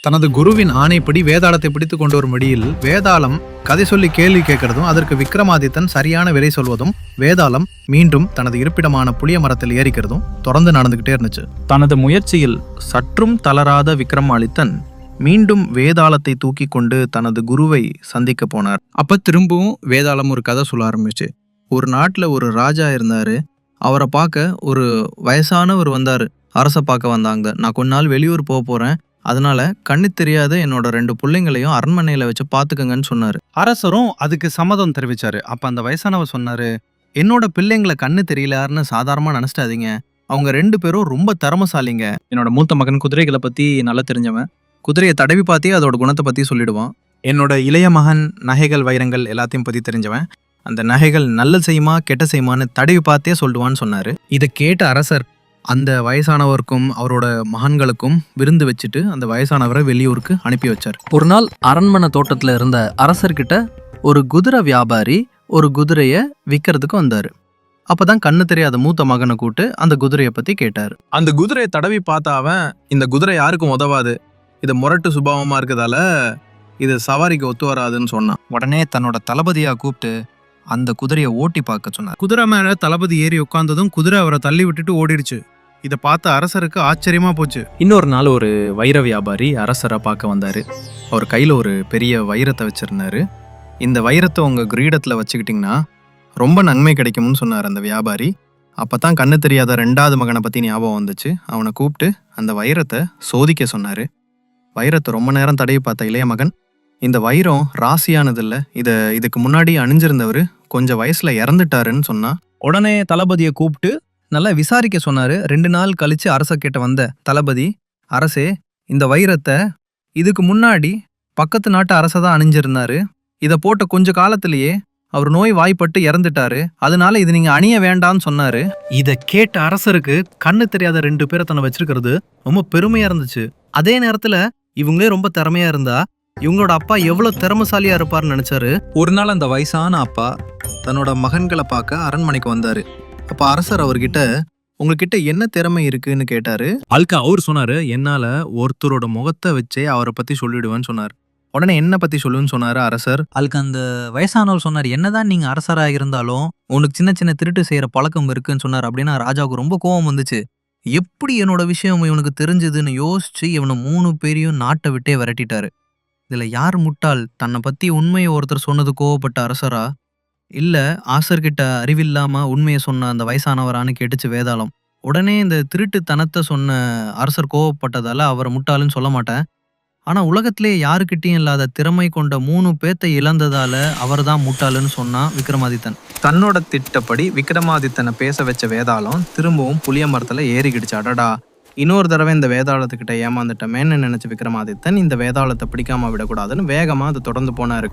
தனது குருவின் ஆணைப்படி வேதாளத்தை பிடித்து கொண்டு வரும் வழியில் வேதாளம் கதை சொல்லி கேள்வி கேட்கறதும் அதற்கு விக்ரமாதித்தன் சரியான விடை சொல்வதும் வேதாளம் மீண்டும் தனது இருப்பிடமான புளிய மரத்தில் ஏறிக்கிறதும் தொடர்ந்து நடந்துகிட்டே இருந்துச்சு. தனது முயற்சியில் சற்றும் தளராத விக்ரமாதித்தன் மீண்டும் வேதாளத்தை தூக்கி கொண்டு தனது குருவை சந்திக்க போனார். அப்ப திரும்பவும் வேதாளம் ஒரு கதை சொல்ல ஆரம்பிச்சு. ஒரு நாட்டில் ஒரு ராஜா இருந்தாரு. அவரை பார்க்க ஒரு வயசானவர் வந்தாரு. அரசை பார்க்க வந்தாங்க. நான் கொஞ்ச நாள் வெளியூர் போக போறேன், அதனால கண்ணு தெரியாத என்னோட 2 பிள்ளைங்களையும் அரண்மனையில வச்சு பாத்துக்கங்கன்னு சொன்னாரு. அரசரும் அதுக்கு சம்மதம் தெரிவிச்சாரு. அப்ப அந்த வயசானவர் சொன்னாரு, என்னோட பிள்ளைங்களை கண்ணு தெரியலாருன்னு சாதாரணமா நினைச்சிட்டாதீங்க. அவங்க 2 பேரும் ரொம்ப திறமசாலிங்க. என்னோட மூத்த மகன் குதிரைகளை பத்தி நல்லா தெரிஞ்சவன். குதிரையை தடவி பார்த்தே அதோட குணத்தை பத்தி சொல்லிடுவான். என்னோட இளைய மகன் நகைகள் வைரங்கள் எல்லாத்தையும் பத்தி தெரிஞ்சவன். அந்த நகைகள் நல்ல செய்யுமா கெட்ட செய்யுமான்னு தடவி பார்த்தே சொல்லுவான்னு சொன்னாரு. இதை கேட்ட அரசர் அந்த வயசானவருக்கும் அவரோட மகன்களுக்கும் விருந்து வச்சுட்டு அந்த வயசானவரை வெளியூருக்கு அனுப்பி வச்சார். ஒரு நாள் அரண்மனை தோட்டத்துல இருந்த அரசர்கிட்ட ஒரு குதிரை வியாபாரி ஒரு குதிரைய விற்கிறதுக்கு வந்தாரு. அப்பதான் கண்ணு தெரியாத மூத்த மகனை கூட்டு அந்த குதிரையை பத்தி கேட்டாரு. அந்த குதிரையை தடவி பார்த்த அவன், இந்த குதிரை யாருக்கும் உதவாது, இது முரட்டு சுபாவமா இருக்குதால இது சவாரிக்கு ஒத்து வராதுன்னு சொன்னான். உடனே தன்னோட தளபதியா கூப்பிட்டு அந்த குதிரையை ஓட்டி பார்க்க சொன்னார். குதிரை மேல தளபதி ஏறி உட்கார்ந்ததும் குதிரை அவரை தள்ளி விட்டுட்டு ஓடிடுச்சு. இதை பார்த்த அரசருக்கு ஆச்சரியமா போச்சு. இன்னொரு நாள் ஒரு வைர வியாபாரி அரசரை பார்க்க வந்தாரு. அவர் கையில ஒரு பெரிய வைரத்தை வச்சிருந்தாரு. இந்த வைரத்தை உங்க கிரீடத்துல வச்சுக்கிட்டீங்கன்னா ரொம்ப நன்மை கிடைக்கும்னு சொன்னார் அந்த வியாபாரி. அப்பதான் கண்ணு தெரியாத 2வது மகனை பத்தி ஞாபகம் வந்துச்சு. அவனை கூப்பிட்டு அந்த வைரத்தை சோதிக்க சொன்னாரு. வைரத்தை ரொம்ப நேரம் தடவி பார்த்த இளைய மகன், இந்த வைரம் ராசியானது இல்ல, இதுக்கு முன்னாடி அணிஞ்சிருந்தவர் கொஞ்சம் வயசுல இறந்துட்டாருன்னு சொன்னா. உடனே தளபதியை கூப்பிட்டு நல்லா விசாரிக்க சொன்னாரு. 2 நாள் கழிச்சு அரசர்கிட்ட வந்த தளபதி, அரசே, இந்த வைரத்தை இதுக்கு முன்னாடி பக்கத்து நாட்டு அரசதான் அணிஞ்சிருந்தாரு. இதை போட்ட கொஞ்ச காலத்திலேயே அவர் நோய் வாய்ப்பட்டு இறந்துட்டாரு. அதனால இது நீங்க அணிய வேண்டாம்னு சொன்னாரு. இதை கேட்ட அரசருக்கு கண்ணு தெரியாத 2 பேரை தன்னை வச்சிருக்கிறது ரொம்ப பெருமையா இருந்துச்சு. அதே நேரத்துல இவங்களே ரொம்ப திறமையா இருந்தா இவங்களோட அப்பா எவ்வளவு திறமைசாலியா இருப்பார்னு நினைச்சாரு. ஒரு நாள் அந்த வயசான அப்பா தன்னோட மகன்களை பார்க்க அரண்மனைக்கு வந்தாரு. அப்ப அரசர் அவர்கிட்ட, உங்ககிட்ட என்ன திறமை இருக்குன்னு கேட்டாரு. அவர் சொன்னாரு, என்னால ஒருத்தரோட முகத்தை வச்சே அவரை பத்தி சொல்லிடுவேன்னு சொன்னார். உடனே என்ன பத்தி சொல்லுன்னு சொன்னாரு அரசர். அந்த வயசானவர் சொன்னார், என்னதான் நீங்க அரசராக இருந்தாலும் உனக்கு சின்ன சின்ன திருட்டு செய்யற பழக்கம் இருக்குன்னு சொன்னார். அப்படின்னா ராஜாவுக்கு ரொம்ப கோபம் வந்துச்சு. எப்படி என்னோட விஷயம் இவனுக்கு தெரிஞ்சதுன்னு யோசிச்சு இவனை 3 பேரையும் நாட்டை விட்டே விரட்டிட்டாரு. இதுல யார் முட்டாள்? தன்னை பத்தி உண்மையை ஒருத்தர் சொன்னது கோவப்பட்ட அரசரா, இல்ல ஆசர்கிட்ட அறிவில்லாம உண்மையை சொன்ன அந்த வயசானவரான்னு கேட்டுச்சு வேதாளம். உடனே இந்த திருட்டுத்தனத்தை சொன்ன அரசர் கோவப்பட்டதால அவரை முட்டாளுன்னு சொல்ல மாட்டேன், ஆனா உலகத்திலே யாருக்கிட்டையும் இல்லாத திறமை கொண்ட 3 பேத்தை இழந்ததால அவர் தான் முட்டாளுன்னு சொன்னான் விக்ரமாதித்தன். தன்னோட திட்டப்படி விக்ரமாதித்தனை பேச வச்ச வேதாளம் திரும்பவும் புளிய மரத்துல ஏறிக்கிடுச்சு. அடடா, இன்னொரு தடவை இந்த வேதாளத்துக்கிட்ட ஏமாந்துட்டமேன்னு நினைச்ச விக்ரமாதித்தன் இந்த வேதாளத்தை பிடிக்காம விடக்கூடாதுன்னு வேகமா அதை தொடர்ந்து போனாரு.